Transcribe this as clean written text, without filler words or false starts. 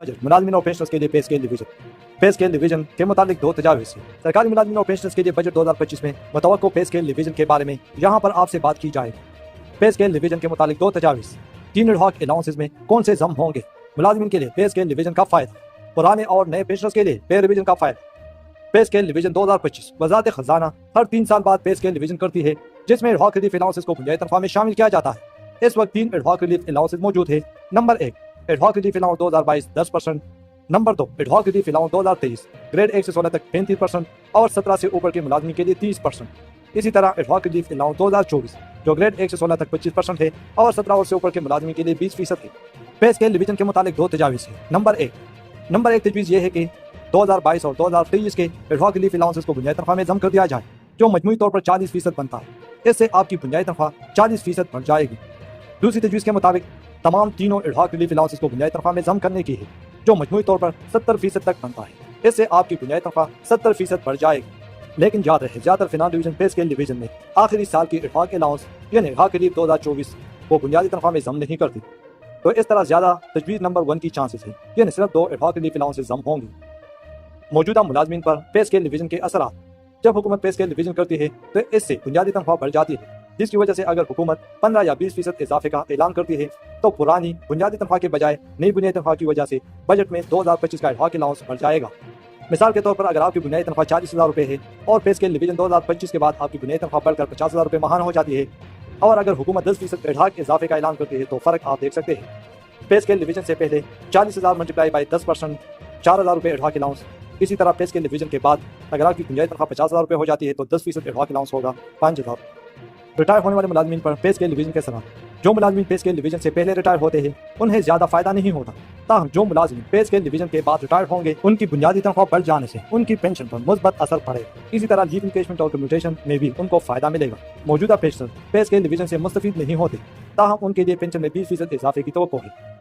Budget मुलाजमिन और pensioners के लिए पे स्केल डिवीजन। पे स्केल डिवीजन के मुताबिक दो तजावीज़ हैं। सरकारी मुलाजमिन और पेंशनर्स के लिए बजट 2025 में मुतवक्को पे स्केल डिवीजन के बारे में यहाँ पर आपसे बात की जाएगी। पे स्केल डिवीजन के मुताबिक दो तजावीज़। 3 एडहॉक अलाउंसेस में कौन से जम होंगे? मुलाजमिन के लिए पे स्केल डिवीजन का फायदा, पुराने और नए पेंशनर्स के लिए पे रिवीजन का फायदा। पे स्केल डिवीजन 2025 वजारत खजाना हर 3 साल बाद पे स्केल डिवीजन करती है, जिसमें एडहॉक रिलीफ अलाउंसेस को बुनियादी तनख्वाह में शामिल किया जाता है। इस वक्त 3 एडहॉक रिलीफ अलाउंसेस मौजूद है। Number 1 ad hoc relief allowance 2022 10%। Number 2 ad hoc relief allowance 2023 grade 1 से 16 तक 35% और 17 से ऊपर के मुलाजमी के लिए 30%। इसी तरह एडहॉक रिलीफ अलाउंस 2024 जो ग्रेड 1 से 16 तक 25% है और 17 और से ऊपर के मुलाजमी के लिए 20% है। पे स्केल डिवीजन के मुताबिक दो तजावीज़ है। नंबर एक तजवीज़ ये है कि 2022 और 2023 के एडहॉक रिलीफ अलाउंसेस को बुनियादी तनख्वाह में जम कर दिया जाए, जो मजमूई तौर पर 40% बनता है। इससे आपकी बुनियादी तनख्वाह 40% बढ़ जाएगी। दूसरी तजवीज़ के मुताबिक तमाम तीनों एडहॉक रिलीफ अलाउंसेस को बुनियादी तनख्वाह में जम करने की है, जो मजमूई तौर पर 70% तक बनता है। इससे आपकी बुनियादी तनख्वाह 70% बढ़ जाएगी। लेकिन याद रहे, ज़्यादातर फिनांस डिवीजन पे स्केल डिवीजन में आखिरी साल की एडहॉक अलाउंस यानी एडहॉक रिलीफ 2024 को बुनियादी तनख्वाह में जम नहीं करती। तो इस तरह ज़्यादा तजवीज़ नंबर 1 की चांसेस है, यानी सिर्फ 2 एडहॉक रिलीफ अलाउंसेस जम होंगी। मौजूदा मुलाजमीन पर पे स्केल डिवीजन के असरात। जब हुकूमत पे स्केल डिवीजन करती है तो इससे बुनियादी तनख्वाह बढ़ जाती है, जिसकी वजह से अगर हुकूमत 15 या 20% इजाफे का ऐलान करती है तो पुरानी बुनियादी तनख्वाह के बजाय नई बुनियादी तनख्वाह की वजह से बजट में 2025 का एडहॉक अलाउंस बढ़ जाएगा। मिसाल के तौर पर अगर आपकी बुनियादी तनख्वाह 40,000 रुपये है और पे स्केल डिवीजन 2025 के बाद आपकी बुनियादी तनख्वाह बढ़कर 50,000 रुपये माहाना हो जाती है, और अगर हुकूमत 10% एडहॉक इजाफे का ऐलान करती है तो फ़र्क आप देख सकते हैं। पे स्केल डिवीजन से पहले 40,000 मल्टीप्लाई बाई 10% 4,000 रुपये एडहॉक अलाउंस। इसी तरह पे स्केल डिवीजन के बाद अगर आपकी बुनियादी तनख्वाह 50,000 रुपये हो जाती है तो 10% एडहॉक अलाउंस होगा 5,000। रिटायर होने वाले मुलाजमीन पर पे स्केल डिवीजन के सराह। जो मुलाजमीन पे स्केल डिवीजन से पहले रिटायर होते हैं उन्हें ज़्यादा फायदा नहीं होता, ताहम जो मुलाजमीन पे स्केल डिवीजन के बाद रिटायर होंगे उनकी बुनियादी तनख्वाह बढ़ जाने से उनकी पेंशन पर मुस्बत असर पड़ेगा। इसी तरह लीव इंकेजमेंट और कम्यूटेशन में भी उनको फायदा मिलेगा। मौजूदा पेंशनर पे स्केल डिवीजन से मुस्तफीद नहीं होते, ताहम उनके लिए पेंशन में 20% इजाफे की तवक्को है।